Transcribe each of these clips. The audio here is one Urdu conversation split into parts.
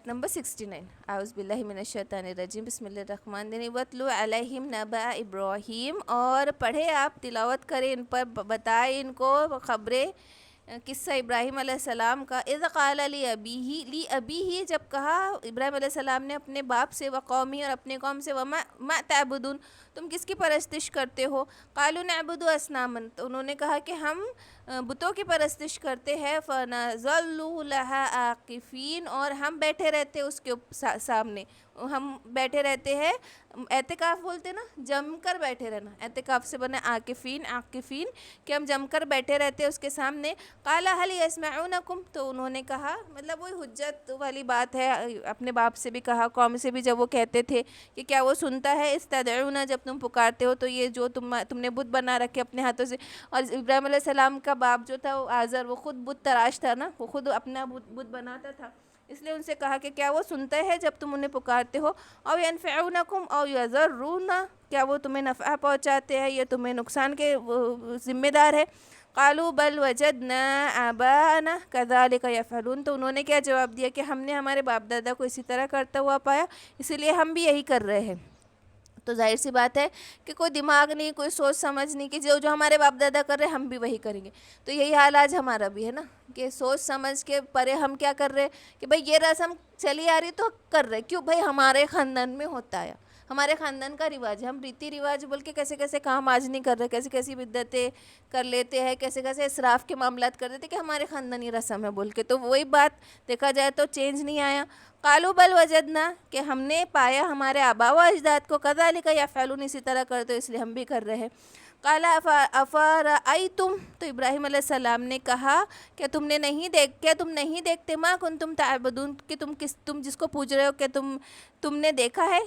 نمبر 69 اعوذ باللہ من الشیطان الرجیم بسم اللہ الرحمن الرحیم وَاتْلُ عَلَيْهِمْ نَبَأَ ابراہیم، اور پڑھے آپ تلاوت کریں ان پر، بتائیں ان کو خبریں قصہ ابراہیم علیہ السلام کا۔ اذ قال لی ابیہ جب کہا ابراہیم علیہ السلام نے اپنے باپ سے، وقومی اور اپنے قوم سے، وما تعبدون تم کس کی پرستش کرتے ہو؟ قالوا نعبد اصناما تو انہوں نے کہا کہ ہم بتوں کی پرستش کرتے ہیں، فنظل لها عاکفین اور ہم بیٹھے رہتے اس کے سامنے، ہم بیٹھے رہتے ہیں، اعتکاف بولتے نا، جم کر بیٹھے رہنا، اعتکاف سے بنا عاکفین کہ ہم جم کر بیٹھے رہتے اس کے سامنے۔ قال هل يسمعونكم تو انہوں نے کہا، مطلب وہی حجت والی بات ہے، اپنے باپ سے بھی کہا، قوم سے بھی جب وہ کہتے تھے کہ کیا وہ سنتا ہے، استدعونا جب تم پکارتے ہو تو یہ جو تم نے بت بنا رکھے اپنے ہاتھوں سے۔ اور ابراہیم علیہ السلام کا باپ جو تھا وہ آزر، وہ خود بت تراش تھا نا، وہ خود اپنا بت بناتا تھا، اس لیے ان سے کہا کہ کیا وہ سنتا ہے جب تم انہیں پکارتے ہو؟ او ینفعونکم او یضرون کیا وہ تمہیں نفع پہنچاتے ہیں یا تمہیں نقصان کے ذمہ دار ہے؟ قالوا بل وجدنا آباءنا كذلك يفعلون تو انہوں نے کیا جواب دیا کہ ہم نے ہمارے باپ دادا کو اسی طرح کرتا ہوا پایا، اسی لیے ہم بھی یہی کر رہے ہیں۔ تو ظاہر سی بات ہے کہ کوئی دماغ نہیں، کوئی سوچ سمجھ نہیں، کہ جو ہمارے باپ دادا کر رہے ہیں ہم بھی وہی کریں گے۔ تو یہی حال آج ہمارا بھی ہے نا، کہ سوچ سمجھ کے پرے ہم کیا کر رہے کہ بھئی یہ رسم چلی آ رہی تو کر رہے، کیوں بھئی ہمارے خاندان میں ہوتا ہے، ہمارے خاندان کا رواج ہے، ہم ریتی رواج بول کے کیسے کیسے کام آج نہیں کر رہے، کیسی کیسی بدعتیں کر لیتے ہیں، کیسے کیسے اسراف کے معاملات کر دیتے کہ ہمارے خاندانی رسم ہے بول کے۔ تو وہی بات دیکھا جائے تو چینج نہیں آیا۔ قالوا بل وجدنا کہ ہم نے پایا ہمارے آباء و اجداد کو، کذالک یفعلون اسی طرح کرتے اس لیے ہم بھی کر رہے ہیں۔ قال افرأیتم تو ابراہیم علیہ السلام نے کہا کہ تم نہیں دیکھتے ما کنتم تعبدون کہ تم جس کو پوج رہے ہو، کہ تم نے دیکھا ہے،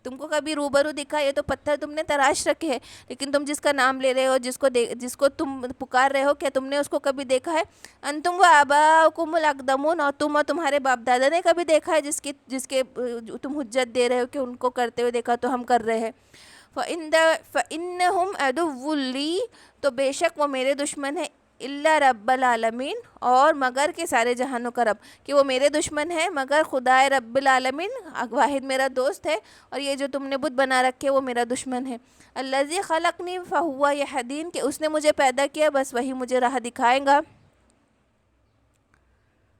تم کو کبھی روبرو دکھا؟ یہ تو پتھر تم نے تراش رکھے ہیں، لیکن تم جس کا نام لے رہے ہو، جس کو تم پکار رہے ہو، کیا تم نے اس کو کبھی دیکھا ہے؟ انتم و آباؤکم الاقدمون اور تم اور تمہارے باپ دادا نے کبھی دیکھا ہے جس کے تم حجت دے رہے ہو کہ ان کو کرتے ہوئے دیکھا تو ہم کر رہے ہیں۔ فَإِنَّهُمْ عَدُوٌّ لِّي تو بے شک وہ میرے دشمن ہیں، الا رب العالمین اور مگر کے سارے جہانوں کا رب، کہ وہ میرے دشمن ہیں مگر خدائے رب العالمین واحد میرا دوست ہے، اور یہ جو تم نے بت بنا رکھے وہ میرا دشمن ہے۔ الذی خلقنی فہو یہدین کہ اس نے مجھے پیدا کیا بس وہی مجھے راہ دکھائے گا۔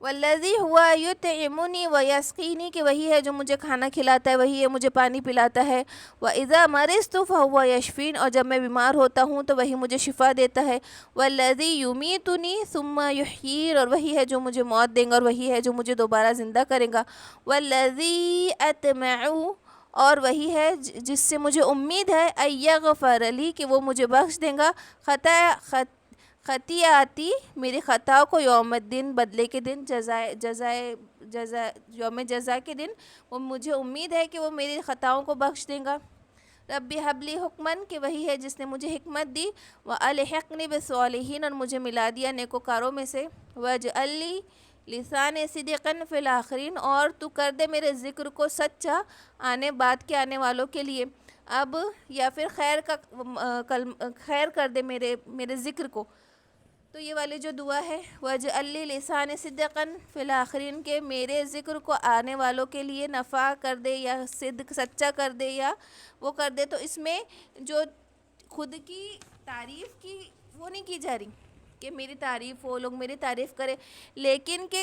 والذی ہوا یطعمنی ویسقینی کہ وہی ہے جو مجھے کھانا کھلاتا ہے، وہی ہے مجھے پانی پلاتا ہے۔ واذا مرضت فہو یشفین اور جب میں بیمار ہوتا ہوں تو وہی مجھے شفا دیتا ہے۔ والذی یمیتنی ثم یحیین اور وہی ہے جو مجھے موت دے گا اور وہی ہے جو مجھے دوبارہ زندہ کرے گا۔ والذی اطمع اور وہی ہے جس سے مجھے امید ہے، ان یغفر لی کہ وہ مجھے بخش دے گا، خطیئاتی میری خطاؤں کو، یوم الدین بدلے کے دن، یوم جزا کے دن وہ مجھے امید ہے کہ وہ میری خطاؤں کو بخش دے گا۔ ربی حبلی حکمن کہ وہی ہے جس نے مجھے حکمت دی، والحقنی بالصالحین اور مجھے ملا دیا نیکوکاروں میں سے، واجعل لی لسان صدقن فی الاخرین اور تو کر دے میرے ذکر کو سچا بعد کے آنے والوں کے لیے۔ اب یا پھر خیر کر دے میرے ذکر کو۔ تو یہ والی جو دعا ہے وَاجْعَل لِّي لِسَانَ صِدْقًا فِي الْآخِرِينَ کہ میرے ذکر کو آنے والوں کے لیے نفع کر دے یا صدق سچا کر دے یا وہ کر دے۔ تو اس میں جو خود کی تعریف کی وہ نہیں کی جا رہی کہ میری تعریف ہو، لوگ میری تعریف کرے، لیکن کہ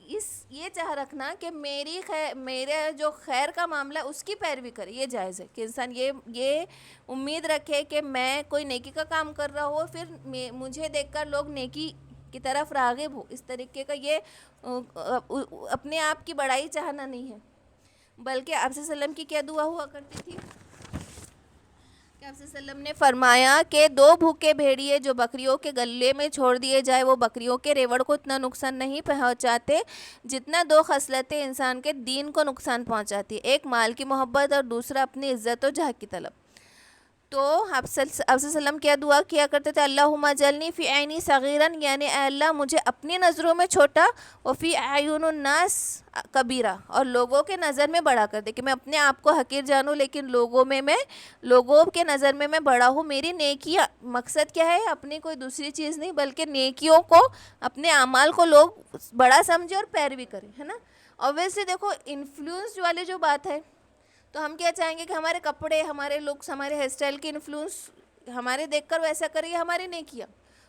یہ چاہ رکھنا کہ میرے جو خیر کا معاملہ اس کی پیروی کرے، یہ جائز ہے کہ انسان یہ امید رکھے کہ میں کوئی نیکی کا کام کر رہا ہوں پھر مجھے دیکھ کر لوگ نیکی کی طرف راغب ہو، اس طریقے کا یہ اپنے آپ کی بڑائی چاہنا نہیں ہے، بلکہ آپ صلی اللہ علیہ وسلم کی کیا دعا ہوا کرتی تھی کہ آپ صلی اللہ علیہ وسلم نے فرمایا کہ 2 بھوکے بھیڑیے جو بکریوں کے گلے میں چھوڑ دیے جائے وہ بکریوں کے ریوڑ کو اتنا نقصان نہیں پہنچاتے جتنا 2 خصلتیں انسان کے دین کو نقصان پہنچاتی ہے، ایک مال کی محبت اور دوسرا اپنی عزت و جاہ کی طلب۔ تو آپ صلی اللہ علیہ وسلم کیا دعا کیا کرتے تھے؟ اللہم اجعلنی فی عینی صغیرا یعنی اے اللہ مجھے اپنی نظروں میں چھوٹا، وفی اعین الناس کبیرہ اور لوگوں کے نظر میں بڑا کر دے، کہ میں اپنے آپ کو حقیر جانوں لیکن لوگوں کے نظر میں بڑا ہوں۔ میری نیکیاں مقصد کیا ہے؟ اپنی کوئی دوسری چیز نہیں بلکہ نیکیوں کو، اپنے اعمال کو لوگ بڑا سمجھے اور پیروی کریں، ہے نا۔ اوبویسلی دیکھو انفلوئنس والی جو بات ہے تو ہم کیا چاہیں گے کہ ہمارے کپڑے، ہمارے لکس، ہمارے ہیئر اسٹائل کی انفلوئنس ہمارے دیکھ کر ویسا کرے، ہماری نیکیاں.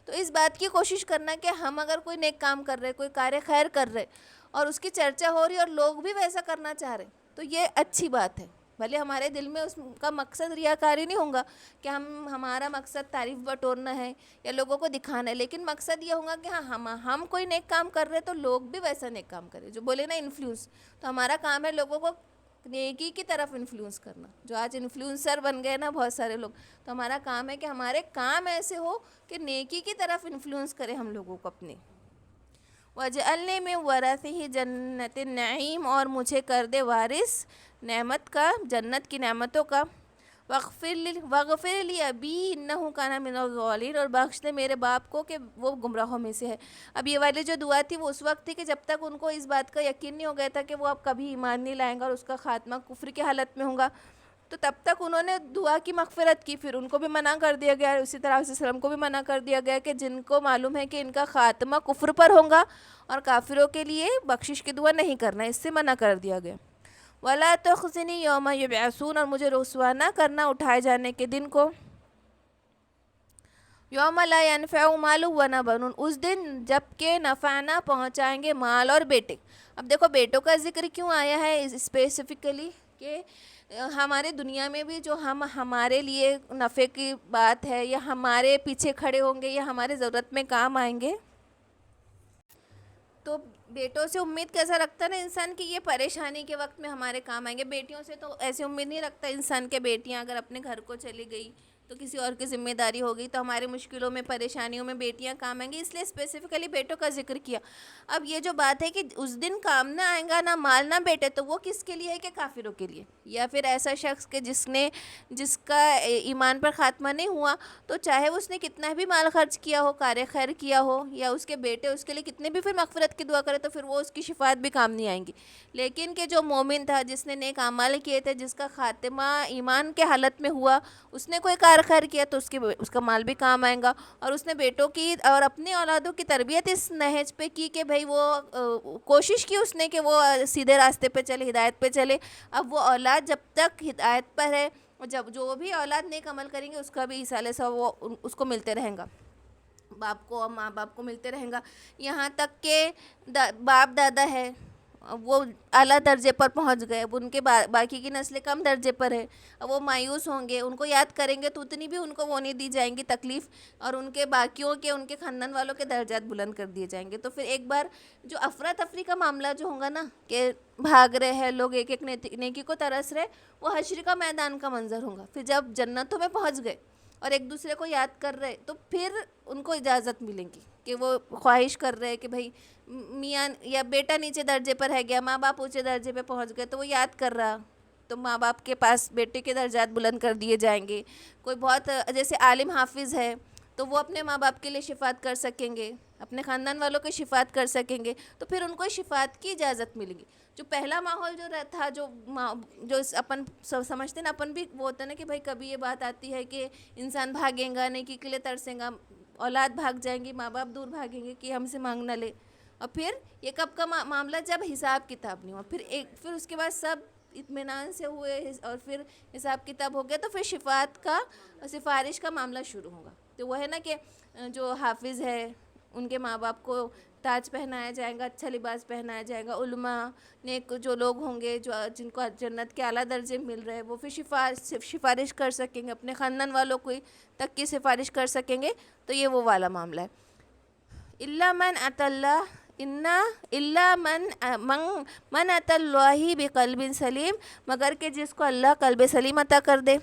تو اس بات کی کوشش کرنا کہ ہم اگر کوئی نیک کام کر رہے، کوئی کار خیر کر رہے اور اس کی چرچا ہو رہی اور لوگ بھی ویسا کرنا چاہ رہے تو یہ اچھی بات ہے. بھلے ہمارے دل میں اس کا مقصد ریاکاری نہیں ہوگا کہ ہمارا مقصد تعریف بٹورنا ہے یا لوگوں کو دکھانا ہے، لیکن مقصد یہ ہوگا کہ ہاں ہم کوئی نیک کام کر رہے تو لوگ بھی ویسا نیک کام کریں. جو بولے نا انفلوئنس، تو ہمارا کام ہے لوگوں کو نیکی کی طرف انفلوئنس کرنا. جو آج انفلوئنسر بن گئے نا بہت سارے لوگ، تو ہمارا کام ہے کہ ہمارے کام ایسے ہو کہ نیکی کی طرف انفلوئنس کرے ہم لوگوں کو اپنے. وَاجْعَلْنِي مِن وَرَثَةِ جَنَّةِ النَّعِيمِ، اور مجھے کر دے وارث نعمت کا، جنت کی نعمتوں کا. وَاغْفِرْ لِي أَبِي إِنَّهُ كَانَ مِنَ الضَّالِّينَ، اور بخش دے میرے باپ کو کہ وہ گمراہوں میں سے ہے. اب یہ والی جو دعا تھی وہ اس وقت تھی کہ جب تک ان کو اس بات کا یقین نہیں ہو گیا تھا کہ وہ اب کبھی ایمان نہیں لائیں گا اور اس کا خاتمہ کفر کی حالت میں ہوگا، تو تب تک انہوں نے دعا کی مغفرت کی. پھر ان کو بھی منع کر دیا گیا، اسی طرح علیہ وسلم کو بھی منع کر دیا گیا کہ جن کو معلوم ہے کہ ان کا خاتمہ کفر پر ہوگا اور کافروں کے لیے بخشش کی دعا نہیں کرنا، اس سے منع کر دیا گیا. وَلَا تُخْزِنِي يَوْمَ يُبْعَثُونَ، اور مجھے رسوا نہ کرنا اٹھائے جانے کے دن کو. یوم لا ينفع مال ولا بنون، اس دن جب کہ نفع نہ پہنچائیں گے مال اور بیٹے. اب دیکھو بیٹوں کا ذکر کیوں آیا ہے اسپیسیفکلی، کہ ہمارے دنیا میں بھی جو ہمارے لیے نفع کی بات ہے یا ہمارے پیچھے کھڑے ہوں گے یا ہمارے ضرورت میں کام آئیں گے، تو بیٹوں سے امید کیسا رکھتا ہے نا انسان کی یہ پریشانی کے وقت میں ہمارے کام آئیں گے. بیٹیوں سے تو ایسی امید نہیں رکھتا انسان کہ بیٹیاں اگر اپنے گھر کو چلی گئی تو کسی اور کی ذمہ داری ہو گئی تو ہمارے مشکلوں میں پریشانیوں میں بیٹیاں کام آئیں گی، اس لیے اسپیسیفکلی بیٹوں کا ذکر کیا. اب یہ جو بات ہے کہ اس دن کام نہ آئے گا نہ مال نہ بیٹے، تو وہ کس کے لیے ہے کہ کافروں کے لیے، یا پھر ایسا شخص کہ جس کا ایمان پر خاتمہ نہیں ہوا تو چاہے اس نے کتنا بھی مال خرچ کیا ہو، کار خیر کیا ہو، یا اس کے بیٹے اس کے لیے کتنے بھی پھر مغفرت کی دعا کرے تو پھر وہ اس کی شفاعت بھی کام نہیں آئیں گی. لیکن کہ جو مومن تھا، جس نے نیک اعمال کیے تھے، جس کا خاتمہ ایمان کے حالت میں ہوا، اس نے کوئی کار خیر کیا تو اس کا مال بھی کام آئے گا. اور اس نے بیٹوں کی اور اپنی اولادوں کی تربیت اس نہج پہ کی کہ بھائی وہ کوشش کی اس نے کہ وہ سیدھے راستے پہ چلے، ہدایت پہ چلے. اب وہ اولاد جب تک ہدایت پر ہے، جب جو بھی اولاد نیک عمل کریں گے اس کا بھی ایصال ثواب وہ اس کو ملتے رہیں گا، باپ کو اور ماں باپ کو ملتے رہیں گا. یہاں تک کہ باپ دادا ہے وہ اعلیٰ درجے پر پہنچ گئے، اب ان کے باقی کی نسلیں کم درجے پر ہے، اب وہ مایوس ہوں گے، ان کو یاد کریں گے تو اتنی بھی ان کو وہ نہیں دی جائیں گی تکلیف، اور ان کے باقیوں کے ان کے خاندان والوں کے درجات بلند کر دیے جائیں گے. تو پھر ایک بار جو افراتفری کا معاملہ جو ہوگا نا کہ بھاگ رہے ہیں لوگ، ایک ایک نیکی کو ترس رہے، وہ حشر کا میدان کا منظر ہوگا. پھر جب جنتوں میں پہنچ گئے اور ایک دوسرے کو یاد کر رہے تو پھر ان کو اجازت ملے گی کہ وہ خواہش کر رہے کہ بھائی میاں یا بیٹا نیچے درجے پر ہے گیا، ماں باپ اونچے درجے پہ پہنچ گئے تو وہ یاد کر رہا، تو ماں باپ کے پاس بیٹے کے درجات بلند کر دیے جائیں گے. کوئی بہت جیسے عالم حافظ ہے تو وہ اپنے ماں باپ کے لیے شفاعت کر سکیں گے، اپنے خاندان والوں کی شفاعت کر سکیں گے، تو پھر ان کو شفاعت کی اجازت ملے گی. جو پہلا ماحول جو تھا، جو اپن سمجھتے نا، اپن بھی وہ ہوتا نا کہ بھائی کبھی یہ بات آتی ہے کہ انسان بھاگیں گا، نیکی کے لیے ترسیں گا، اولاد بھاگ جائیں گی، ماں باپ دور بھاگیں گے کہ ہم سے مانگ نہ لے. اور پھر یہ کب کا معاملہ جب حساب کتاب نہیں ہوا، پھر اس کے بعد سب اطمینان سے ہوئے اور پھر حساب کتاب ہو گیا تو پھر شفاعت کا سفارش کا معاملہ شروع ہوگا. تو وہ ہے نا کہ جو حافظ ہے ان کے ماں باپ کو تاج پہنایا جائے گا، اچھا لباس پہنایا جائے گا. علماء نیک جو لوگ ہوں گے جن کو جنت کے اعلیٰ درجے مل رہے ہیں، وہ پھر سفارش کر سکیں گے، اپنے خاندان والوں کو تک کی سفارش کر سکیں گے. تو یہ وہ والا معاملہ ہے. الا من اتى الله بقلب سلیم، مگر کہ جس کو اللہ قلب سلیم عطا کر دے.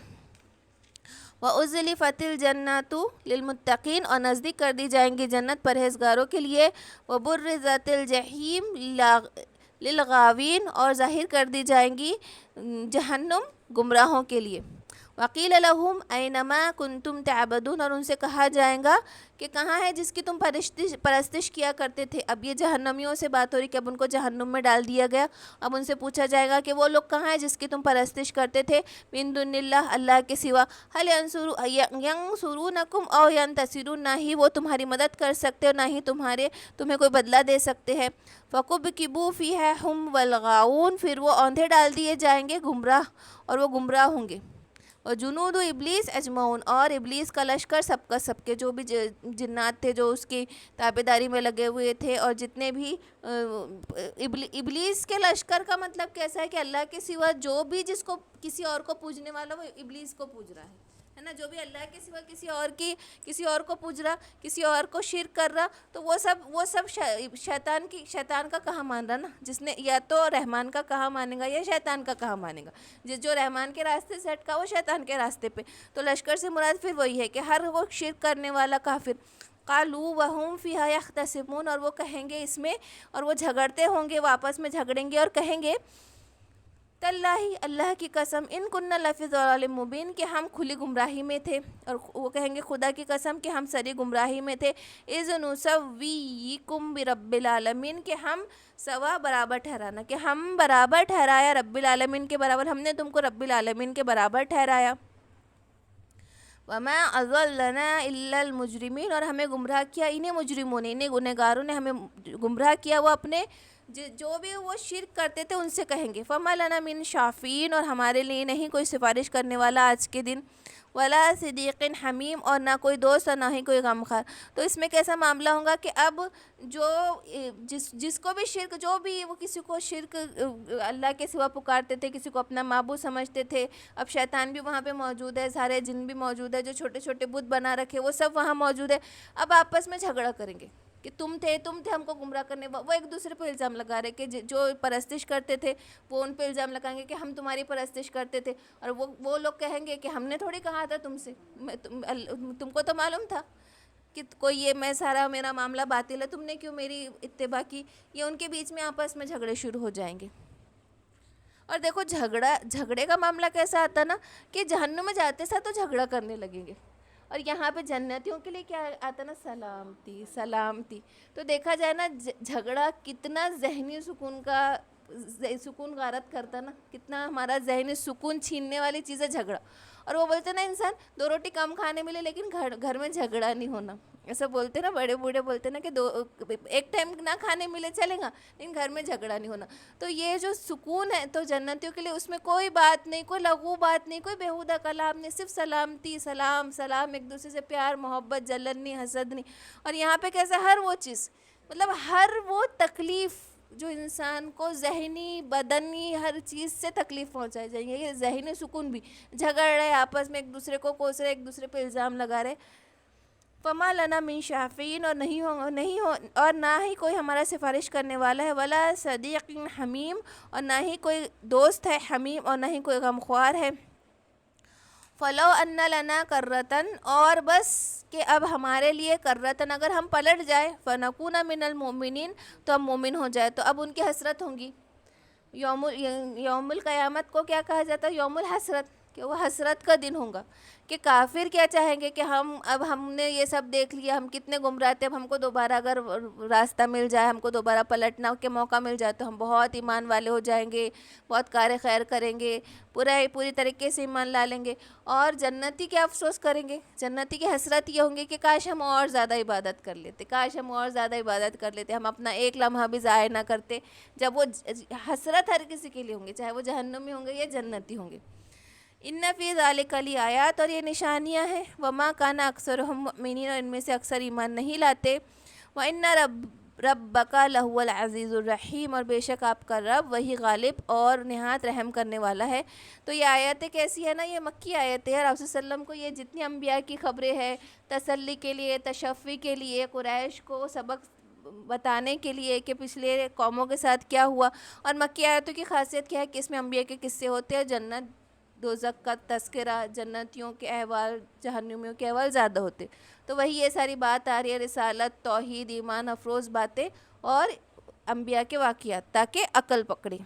وَأُزْلِفَتِ الْجَنَّةُ لِلْمُتَّقِينَ، اور نزدیک کر دی جائیں گی جنت پرہیزگاروں کے لیے. وَبُرِّزَتِ الْجَحِيمُ لِلْغَاوِينَ، اور ظاہر کر دی جائیں گی جہنم گمراہوں کے لیے. وقیل لہم اینما کنتم تعبدون، اور ان سے کہا جائے گا کہ کہاں ہے جس کی تم پرستش کیا کرتے تھے. اب یہ جہنمیوں سے بات ہو رہی کہ اب ان کو جہنم میں ڈال دیا گیا. اب ان سے پوچھا جائے گا کہ وہ لوگ کہاں ہیں جس کی تم پرستش کرتے تھے من دون اللہ، اللہ کے سوا. هل ینصرونکم او ینتصرون، نہ ہی وہ تمہاری مدد کر سکتے اور نہ ہی تمہیں کوئی بدلہ دے سکتے ہیں. فَكُبْكِبُوا فِيهَا هُمْ وَالْغَاوُونَ، پھر وہ اوندھے ڈال دیے جائیں گے گمراہ، اور وہ گمراہ ہوں گے. اور جنود ابلیس اجمعون، اور ابلیس کا لشکر سب کا سب کے جو بھی جنات تھے جو اس کی تابعداری میں لگے ہوئے تھے، اور جتنے بھی ابلیس کے لشکر کا مطلب کیسا ہے کہ اللہ کے سوا جو بھی جس کو کسی اور کو پوجنے والا وہ ابلیس کو پوج رہا ہے نا. جو بھی اللہ کے سوا کسی اور کو پوج رہا، کسی اور کو شرک کر رہا، تو وہ سب شیطان کا کہا مان رہا نا. جس نے یا تو رحمان کا کہا مانے گا یا شیطان کا کہا مانے گا. جو رحمان کے راستے سے ہٹکا وہ شیطان کے راستے پہ. تو لشکر سے مراد پھر وہی ہے کہ ہر وہ شرک کرنے والا کافر. قالوا وهم فيها يختصمون، اور وہ کہیں گے اس میں، اور وہ جھگڑتے ہوں گے، وہ آپس میں جھگڑیں گے اور کہیں گے تاللہ، اللہ کی قسم، ان کننا لفی ضلال مبین، کہ ہم کھلی گمراہی میں تھے. اور وہ کہیں گے خدا کی قسم کہ ہم سری گمراہی میں تھے. اذ نسویکم برب العالمین، کہ ہم سوا برابر ٹھہرانا، کہ ہم برابر ٹھہرایا رب العالمین کے برابر، ہم نے تم کو رب العالمین کے برابر ٹھہرایا. وما اضلنا الا المجرمین، اور ہمیں گمراہ کیا انہیں مجرموں نے، انہیں گنہگاروں نے ہمیں گمراہ کیا. وہ اپنے جو بھی وہ شرک کرتے تھے ان سے کہیں گے فما لنا من شافین، اور ہمارے لیے نہیں کوئی سفارش کرنے والا آج کے دن. ولا صدیق حمیم، اور نہ کوئی دوست اور نہ ہی کوئی غمخوار. تو اس میں کیسا معاملہ ہوگا کہ اب جو جس کو بھی شرک، جو بھی وہ کسی کو شرک اللہ کے سوا پکارتے تھے، کسی کو اپنا معبود سمجھتے تھے، اب شیطان بھی وہاں پہ موجود ہے، سارے جن بھی موجود ہے، جو چھوٹے چھوٹے بت بنا رکھے وہ سب وہاں موجود ہے. اب آپس میں جھگڑا کریں گے کہ تم تھے ہم کو گمراہ کرنے. وہ ایک دوسرے پہ الزام لگا رہے کہ جو پرستش کرتے تھے وہ ان پہ الزام لگائیں گے کہ ہم تمہاری پرستش کرتے تھے، اور وہ لوگ کہیں گے کہ ہم نے تھوڑی کہا تھا تم سے، تم کو تو معلوم تھا کہ کوئی یہ میں سارا میرا معاملہ باطل ہے، تم نے کیوں میری اتباع کی. یہ ان کے بیچ میں آپس میں جھگڑے شروع ہو جائیں گے. اور دیکھو جھگڑے کا معاملہ کیسا آتا نا کہ جہنم میں جاتے ساتھ تو جھگڑا کرنے لگیں گے، اور یہاں پہ جنتیوں کے لیے کیا آتا نا، سلامتی سلامتی. تو دیکھا جائے نا جھگڑا کتنا ذہنی سکون غارت کرتا نا، کتنا ہمارا ذہنی سکون چھیننے والی چیز ہے جھگڑا. اور وہ بولتے نا انسان 2 روٹی کم کھانے ملے لیکن گھر میں جھگڑا نہیں ہونا، ایسا بولتے نا بڑے بوڑھے بولتے نا کہ ایک ٹائم نہ کھانے ملے چلے گا لیکن گھر میں جھگڑا نہیں ہونا. تو یہ جو سکون ہے تو جنتیوں کے لیے اس میں کوئی بات نہیں، کوئی لغو بات نہیں، کوئی بیہودہ کلام نہیں، صرف سلامتی، سلام سلام، ایک دوسرے سے پیار محبت، جلن نہیں، حسد نہیں. اور یہاں پہ کیسا ہر وہ چیز، مطلب ہر وہ تکلیف جو انسان کو ذہنی بدنی ہر چیز سے تکلیف پہنچائی جائیں گے، یہ ذہنی سکون بھی. جھگڑ رہے آپس میں، ایک دوسرے کو کوس رہے، ایک دوسرے پہ الزام لگا رہے. فما لنا من شافین، اور نہ ہی کوئی ہمارا سفارش کرنے والا ہے. ولا صدیق حمیم، اور نہ ہی کوئی دوست ہے حمیم، اور نہ ہی کوئی غمخوار ہے. فلو ان لنا کرتن، اور بس کہ اب ہمارے لیے کرتن، اگر ہم پلٹ جائے، فنکون من المؤمنین، تو ہم مومن ہو جائے. تو اب ان کی حسرت ہوں گی. یوم القیامت کو کیا کہا جاتا ہے؟ یوم الحسرت، کہ وہ حسرت کا دن ہوگا. کہ کافر کیا چاہیں گے کہ ہم نے یہ سب دیکھ لیا، ہم کتنے گمراہ تھے، اب ہم کو دوبارہ اگر راستہ مل جائے، ہم کو دوبارہ پلٹنا کے موقع مل جائے تو ہم بہت ایمان والے ہو جائیں گے، بہت کار خیر کریں گے، پوری طریقے سے ایمان لا لیں گے. اور جنتی کیا افسوس کریں گے؟ جنتی کی حسرت یہ ہوں گی کہ کاش ہم اور زیادہ عبادت کر لیتے، کاش ہم اور زیادہ عبادت کر لیتے، ہم اپنا ایک لمحہ بھی ضائع نہ کرتے. جب وہ حسرت ہر کسی کے لیے ہوں گے، چاہے وہ جہنمی ہوں گے یا جنتی ہوں گے. ان فی ذالک لآیات، اور یہ نشانیاں ہیں. وما کان اکثرهم مؤمنین، اور ان میں سے اکثر ایمان نہیں لاتے. وان ربک لہو العزیز الرحیم، اور بے شک آپ کا رب وہی غالب اور نہایت رحم کرنے والا ہے. تو یہ آیتیں کیسی ہے نا، یہ مکی آیتیں ہیں. آپ صلی اللہ علیہ وسلم کو یہ جتنی انبیاء کی خبریں ہیں تسلی کے لیے، تشفی کے لیے، قریش کو سبق بتانے کے لیے کہ پچھلے قوموں کے ساتھ کیا ہوا. اور مکی آیتوں کی خاصیت کیا ہے کہ اس میں انبیاء کے قصے ہوتے ہیں، جنت دوزخ کا تذکرہ، جنتیوں کے احوال، جہنمیوں کے احوال زیادہ ہوتے. تو وہی یہ ساری بات آ رہی ہے، رسالت، توحید، ایمان افروز باتیں اور انبیاء کے واقعات، تاکہ عقل پکڑے.